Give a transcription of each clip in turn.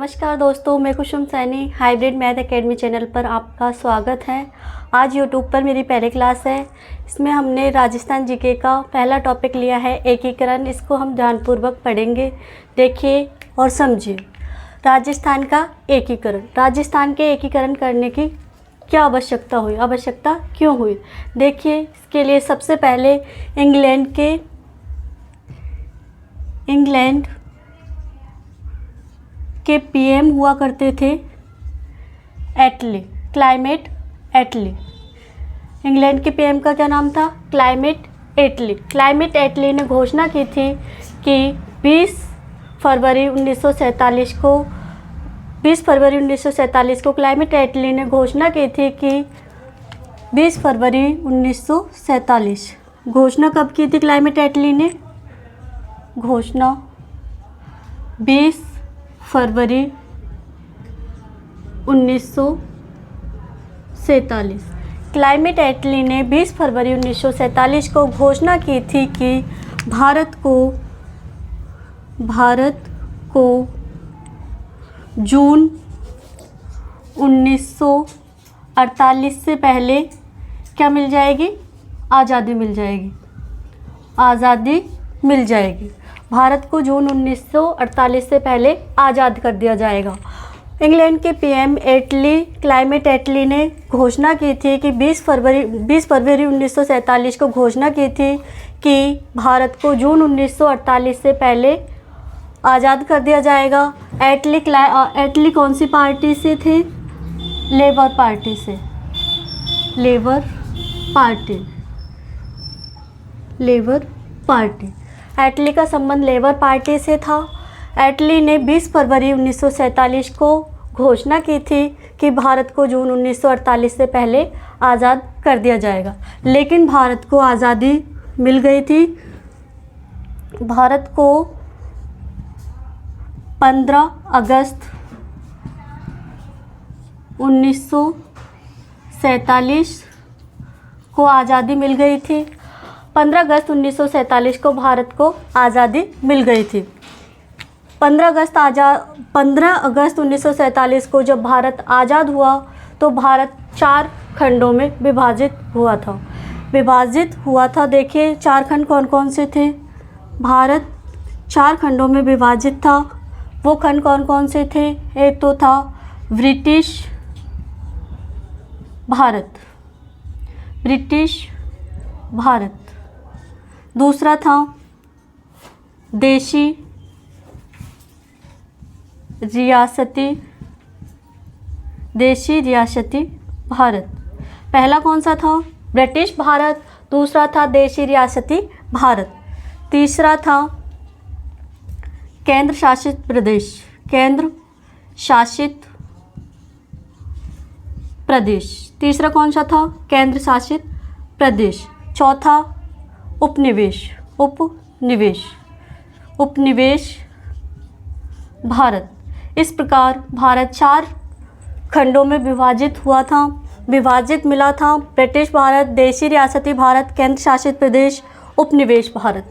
नमस्कार दोस्तों, मैं Kusum Saini hybrid math academy channel पर आपका स्वागत है। आज यूट्यूब पर मेरी पहली क्लास है। इसमें हमने राजस्थान जीके का पहला टॉपिक लिया है एकीकरण। इसको हम ध्यानपूर्वक पढ़ेंगे। देखिए और समझिए। राजस्थान का एकीकरण। राजस्थान के एकीकरण करने की क्या आवश्यकता हुई, आवश्यकता क्यों हुई? देखिए, इसके लिए सबसे पहले इंग्लैंड के पीएम हुआ करते थे एटली, क्लाइमेट एटली। इंग्लैंड के पीएम का क्या नाम था? क्लाइमेट एटली। क्लाइमेट एटली ने घोषणा की थी कि 20 फरवरी 1947 को क्लाइमेट एटली ने घोषणा की थी कि 20 फरवरी 1947। घोषणा कब की थी क्लाइमेट एटली ने? घोषणा 20 फरवरी 1947। क्लाइमेट एटली ने 20 फरवरी 1947 को घोषणा की थी कि भारत को जून 1948 से पहले क्या मिल जाएगी? आज़ादी मिल जाएगी। आज़ादी मिल जाएगी। भारत को जून 1948 से पहले आज़ाद कर दिया जाएगा। इंग्लैंड के पीएम क्लाइमेट एटली ने घोषणा की थी कि 20 फरवरी 1947 को घोषणा की थी कि भारत को जून 1948 से पहले आज़ाद कर दिया जाएगा। एटली कौन सी पार्टी से थे? लेबर पार्टी से। Labour party. एटली का संबंध लेबर पार्टी से था। एटली ने 20 फरवरी 1947 को घोषणा की थी कि भारत को जून 1948 से पहले आज़ाद कर दिया जाएगा। लेकिन भारत को आज़ादी मिल गई थी। भारत को 15 अगस्त 1947 को आज़ादी मिल गई थी। 15 अगस्त 1947 को भारत को आज़ादी मिल गई थी। 15 अगस्त 1947 को जब भारत आज़ाद हुआ तो भारत 4 खंडों में विभाजित हुआ था। देखिए 4 खंड कौन कौन से थे? भारत 4 खंडों में विभाजित था। वो खंड कौन कौन से थे? एक तो था ब्रिटिश भारत। दूसरा था देशी रियासती भारत। पहला कौन सा था? ब्रिटिश भारत। दूसरा था देशी रियासती भारत। तीसरा था केंद्र शासित प्रदेश। तीसरा कौन सा था? केंद्र शासित प्रदेश। चौथा उपनिवेश भारत। इस प्रकार भारत 4 खंडों में विभाजित मिला था। ब्रिटिश भारत, देशी रियासती भारत, केंद्र शासित प्रदेश, उपनिवेश भारत।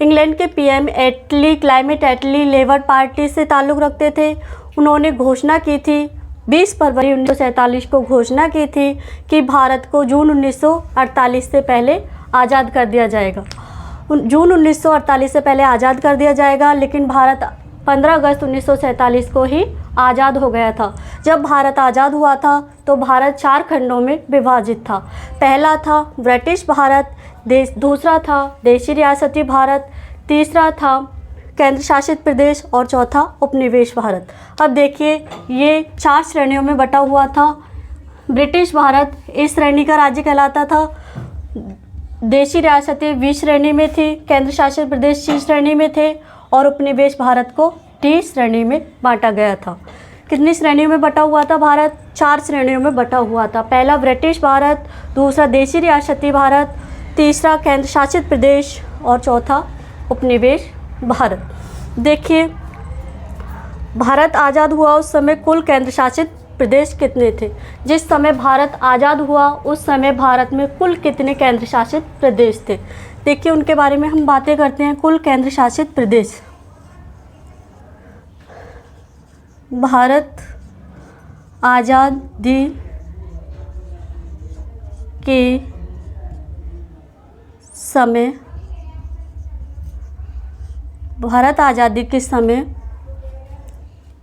इंग्लैंड के पीएम क्लाइमेट एटली लेबर पार्टी से ताल्लुक़ रखते थे। उन्होंने घोषणा की थी 20 फरवरी 1947 को घोषणा की थी कि भारत को जून 1948 से पहले आज़ाद कर दिया जाएगा। जून 1948 से पहले आज़ाद कर दिया जाएगा। लेकिन भारत 15 अगस्त 1947 को ही आज़ाद हो गया था। जब भारत आज़ाद हुआ था तो भारत 4 खंडों में विभाजित था। पहला था ब्रिटिश भारत, दूसरा था देशी रियासती भारत, तीसरा था केंद्र शासित प्रदेश और चौथा उपनिवेश भारत। अब देखिए, ये 4 श्रेणियों में बटा हुआ था। ब्रिटिश भारत इस श्रेणी का राज्य कहलाता था। देशी रियासतें 20 श्रेणी में थी, केंद्र शासित प्रदेश C श्रेणी में थे और उपनिवेश भारत को D श्रेणी में बांटा गया था। कितनी श्रेणियों में बटा हुआ था भारत? 4 श्रेणियों में बटा हुआ था। पहला ब्रिटिश भारत, दूसरा देशी रियासती भारत, तीसरा केंद्र शासित प्रदेश और चौथा उपनिवेश भारत। देखिए, भारत आज़ाद हुआ उस समय कुल केंद्र शासित प्रदेश कितने थे? जिस समय भारत आज़ाद हुआ उस समय भारत में कुल कितने केंद्र शासित प्रदेश थे? देखिए, उनके बारे में हम बातें करते हैं। कुल केंद्र शासित प्रदेश भारत आज़ादी के समय, भारत आज़ादी के समय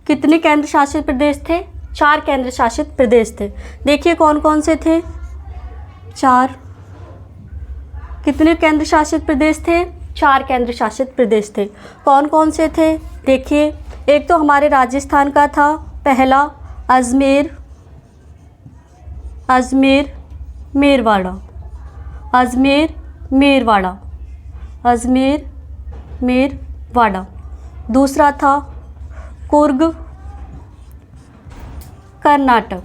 कितने केंद्र शासित प्रदेश थे? 4 केंद्र शासित प्रदेश थे। देखिए कौन कौन से थे? 4। कितने केंद्र शासित प्रदेश थे? 4 केंद्र शासित प्रदेश थे। कौन कौन से थे? देखिए, एक तो हमारे राजस्थान का था पहला, अजमेर, अजमेर मेरवाड़ा, अजमेर मेरवाड़ा, अजमेर मेरवाड़ा। दूसरा था कुर्ग कर्नाटक।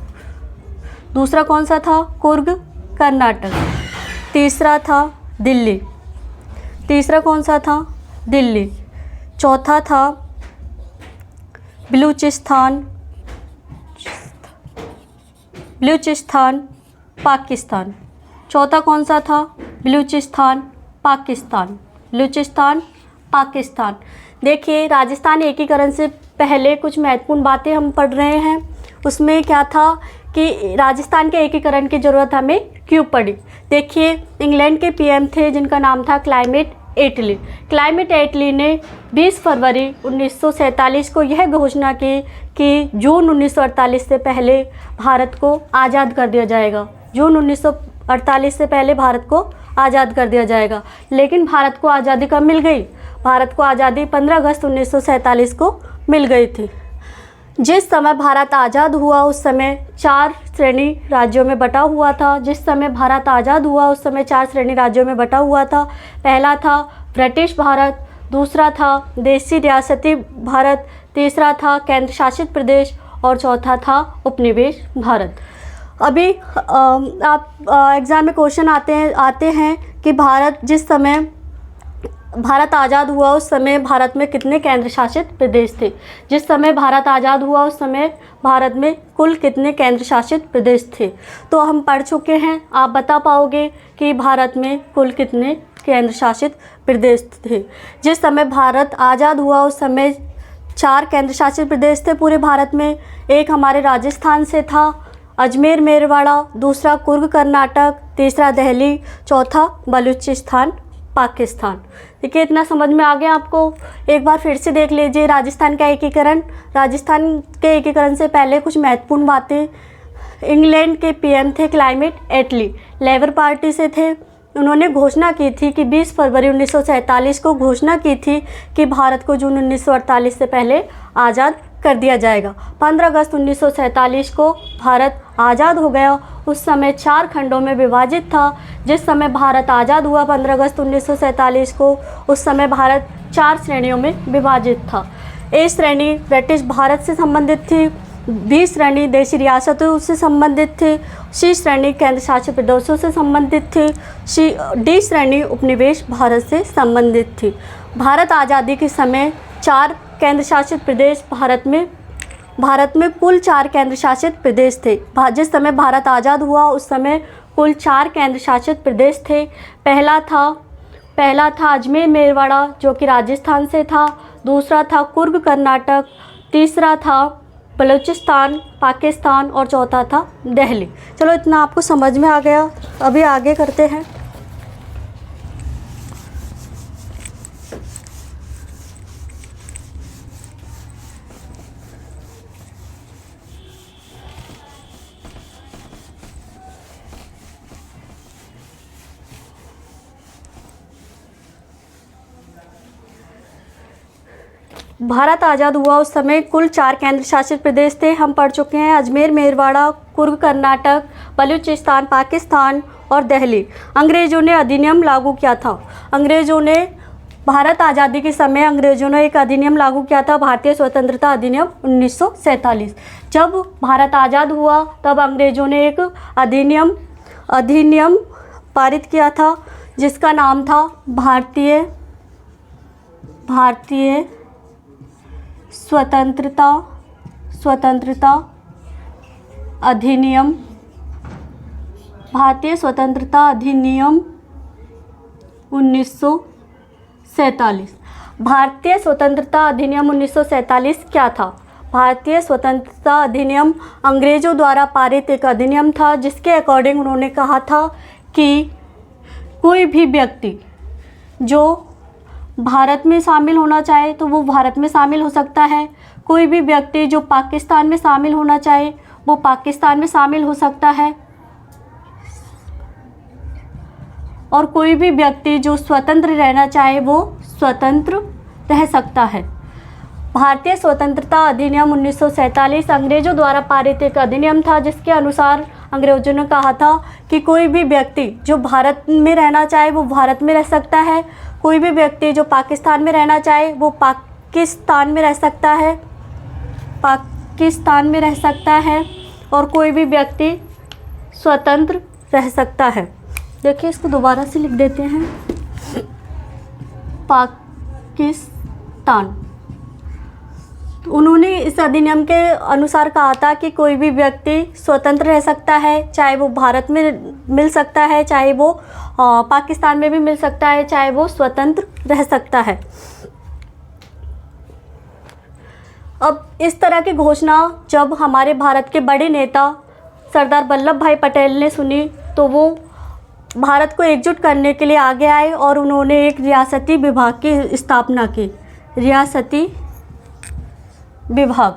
दूसरा कौन सा था? कुर्ग कर्नाटक। तीसरा था दिल्ली। तीसरा कौन सा था? दिल्ली। चौथा था बलूचिस्तान, बलूचिस्तान पाकिस्तान। चौथा कौन सा था? बलूचिस्तान पाकिस्तान, बलूचिस्तान पाकिस्तान। देखिए, राजस्थान एकीकरण से पहले कुछ महत्वपूर्ण बातें हम पढ़ रहे हैं। उसमें क्या था कि राजस्थान के एकीकरण की ज़रूरत हमें क्यों पड़ी। देखिए, इंग्लैंड के पीएम थे जिनका नाम था क्लाइमेट एटली। क्लाइमेट एटली ने 20 फरवरी 1947 को यह घोषणा की कि जून 1948 से पहले भारत को आज़ाद कर दिया जाएगा। जून 1948 से पहले भारत को आज़ाद कर दिया जाएगा। लेकिन भारत को आज़ादी कब मिल गई? भारत को आज़ादी 15 अगस्त 1947 को मिल गई थी। जिस समय भारत आज़ाद हुआ उस समय 4 श्रेणी राज्यों में बटा हुआ था। जिस समय भारत आज़ाद हुआ उस समय 4 श्रेणी राज्यों में बटा हुआ था। पहला था ब्रिटिश भारत, दूसरा था देशी रियासती भारत, तीसरा था केंद्र शासित प्रदेश और चौथा था उपनिवेश भारत। अभी आप एग्ज़ाम में क्वेश्चन आते हैं कि जिस समय भारत आज़ाद हुआ उस समय भारत में कितने केंद्र शासित प्रदेश थे। जिस समय भारत आज़ाद हुआ उस समय भारत में कुल कितने केंद्र शासित प्रदेश थे। तो हम पढ़ चुके हैं, आप बता पाओगे कि भारत में कुल कितने केंद्र शासित प्रदेश थे। जिस समय भारत आज़ाद हुआ उस समय 4 केंद्र शासित प्रदेश थे पूरे भारत में। एक हमारे राजस्थान से था अजमेर मेरवाड़ा, दूसरा कुर्ग कर्नाटक, तीसरा दिल्ली, चौथा बलूचिस्तान पाकिस्तान। देखिए, इतना समझ में आ गया आपको। एक बार फिर से देख लीजिए राजस्थान का एकीकरण। राजस्थान के एकीकरण से पहले कुछ महत्वपूर्ण बातें। इंग्लैंड के पीएम थे क्लाइमेट एटली, लेबर पार्टी से थे। उन्होंने घोषणा की थी कि 20 फरवरी 1947 को घोषणा की थी कि भारत को जून 1948 से पहले आज़ाद कर दिया जाएगा। 15 अगस्त 1947 को भारत आज़ाद हो गया। उस समय 4 खंडों में विभाजित था। जिस समय भारत आज़ाद हुआ 15 अगस्त 1947 को, उस समय भारत 4 श्रेणियों में विभाजित था। ए श्रेणी ब्रिटिश भारत से संबंधित थी, बी श्रेणी देशी रियासतों से संबंधित थी, सी श्रेणी केंद्र शासित प्रदेशों से संबंधित थी, डी श्रेणी उपनिवेश भारत से संबंधित थी। भारत आज़ादी के समय 4 केंद्र शासित प्रदेश भारत में कुल 4 केंद्र शासित प्रदेश थे। जिस समय भारत आज़ाद हुआ उस समय कुल 4 केंद्र शासित प्रदेश थे। पहला था अजमेर मेरवाड़ा जो कि राजस्थान से था, दूसरा था कुर्ग कर्नाटक, तीसरा था बलूचिस्तान पाकिस्तान और चौथा था दिल्ली। चलो, इतना आपको समझ में आ गया। अभी आगे करते हैं। भारत आज़ाद हुआ उस समय कुल 4 केंद्र शासित प्रदेश थे। हम पढ़ चुके हैं अजमेर मेरवाड़ा, कुर्ग कर्नाटक, बलूचिस्तान पाकिस्तान और दिल्ली। अंग्रेज़ों ने अधिनियम लागू किया था। भारत आज़ादी के समय अंग्रेज़ों ने एक अधिनियम लागू किया था, भारतीय स्वतंत्रता अधिनियम 1947। जब भारत आज़ाद हुआ तब अंग्रेज़ों ने एक अधिनियम पारित किया था जिसका नाम था भारतीय स्वतंत्रता अधिनियम, भारतीय स्वतंत्रता अधिनियम 1947। भारतीय स्वतंत्रता अधिनियम 1947 क्या था? भारतीय स्वतंत्रता अधिनियम अंग्रेज़ों द्वारा पारित एक अधिनियम था, जिसके अकॉर्डिंग उन्होंने कहा था कि कोई भी व्यक्ति जो भारत में शामिल होना चाहे तो वो भारत में शामिल हो सकता है, कोई भी व्यक्ति जो पाकिस्तान में शामिल होना चाहे वो पाकिस्तान में शामिल हो सकता है, और कोई भी व्यक्ति जो स्वतंत्र रहना चाहे वो स्वतंत्र रह सकता है। भारतीय स्वतंत्रता अधिनियम 1947 अंग्रेज़ों द्वारा पारित एक अधिनियम था, जिसके अनुसार अंग्रेज़ों ने कहा था कि कोई भी व्यक्ति जो भारत में रहना चाहे वो भारत में रह सकता है, कोई भी व्यक्ति जो पाकिस्तान में रहना चाहे वो पाकिस्तान में रह सकता है, पाकिस्तान में रह सकता है, और कोई भी व्यक्ति स्वतंत्र रह सकता है। देखिए, इसको दोबारा से लिख देते हैं, पाकिस्तान। उन्होंने इस अधिनियम के अनुसार कहा था कि कोई भी व्यक्ति स्वतंत्र रह सकता है, चाहे वो भारत में मिल सकता है, चाहे वो पाकिस्तान में भी मिल सकता है, चाहे वो स्वतंत्र रह सकता है। अब इस तरह की घोषणा जब हमारे भारत के बड़े नेता सरदार वल्लभ भाई पटेल ने सुनी तो वो भारत को एकजुट करने के लिए आगे आए और उन्होंने एक रियासती विभाग की स्थापना की। रियासती विभाग,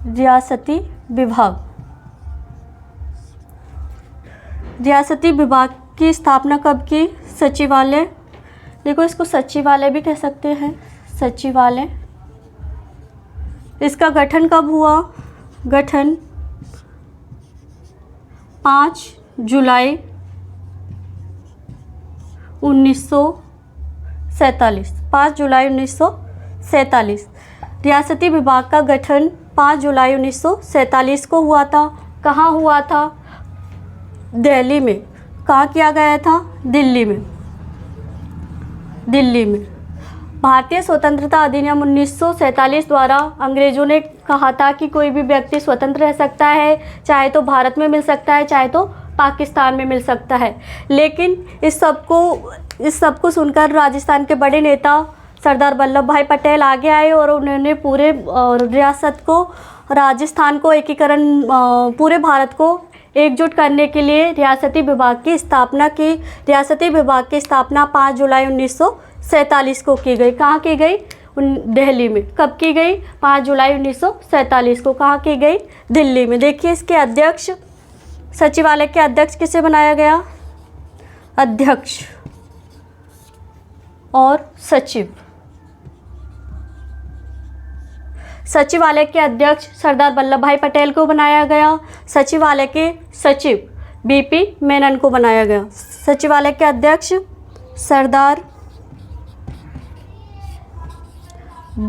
रियासती विभाग, रियासती विभाग की स्थापना कब की? सचिवालय, देखो इसको सचिवालय भी कह सकते हैं, सचिवालय। इसका गठन कब हुआ? गठन 5 जुलाई 1947, 5 जुलाई 1947। रियासती विभाग का गठन 5 जुलाई 1947 को हुआ था। कहाँ हुआ था? दिल्ली में। कहाँ किया गया था? दिल्ली में। दिल्ली में। भारतीय स्वतंत्रता अधिनियम 1947 द्वारा अंग्रेज़ों ने कहा था कि कोई भी व्यक्ति स्वतंत्र रह सकता है, चाहे तो भारत में मिल सकता है, चाहे तो पाकिस्तान में मिल सकता है। लेकिन इस सब को सुनकर राजस्थान के बड़े नेता सरदार वल्लभ भाई पटेल आगे आए और उन्होंने पूरे रियासत को, राजस्थान को एकीकरण, पूरे भारत को एकजुट करने के लिए रियासती विभाग की स्थापना की। रियासती विभाग की स्थापना 5 जुलाई 1947 को की गई। कहाँ की गई? दिल्ली में। कब की गई? 5 जुलाई 1947 को। कहाँ की गई? दिल्ली में। देखिए, इसके अध्यक्ष, सचिवालय के अध्यक्ष किसे बनाया गया? अध्यक्ष और सचिव। सचिवालय के अध्यक्ष सरदार वल्लभ भाई पटेल को बनाया गया। सचिवालय के सचिव बीपी मेनन को बनाया गया। सचिवालय के अध्यक्ष सरदार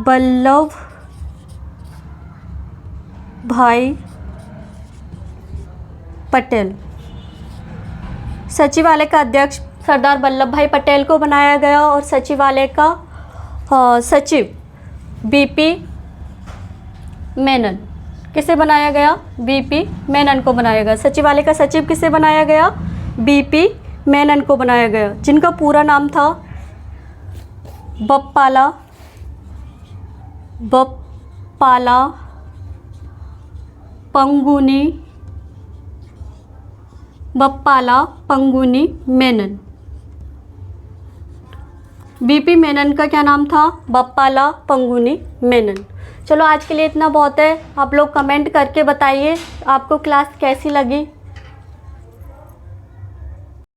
वल्लभ भाई पटेल। सचिवालय का अध्यक्ष सरदार वल्लभ भाई पटेल को बनाया गया और सचिवालय का सचिव बीपी मेनन किसे बनाया गया? बीपी मेनन को बनाया गया। सचिवालय का सचिव किसे बनाया गया? बीपी मेनन को बनाया गया, जिनका पूरा नाम था बप्पाला पंगुनी मेनन। बीपी मेनन का क्या नाम था? बप्पाला पंगुनी मेनन। चलो, आज के लिए इतना बहुत है। आप लोग कमेंट करके बताइए आपको क्लास कैसी लगी।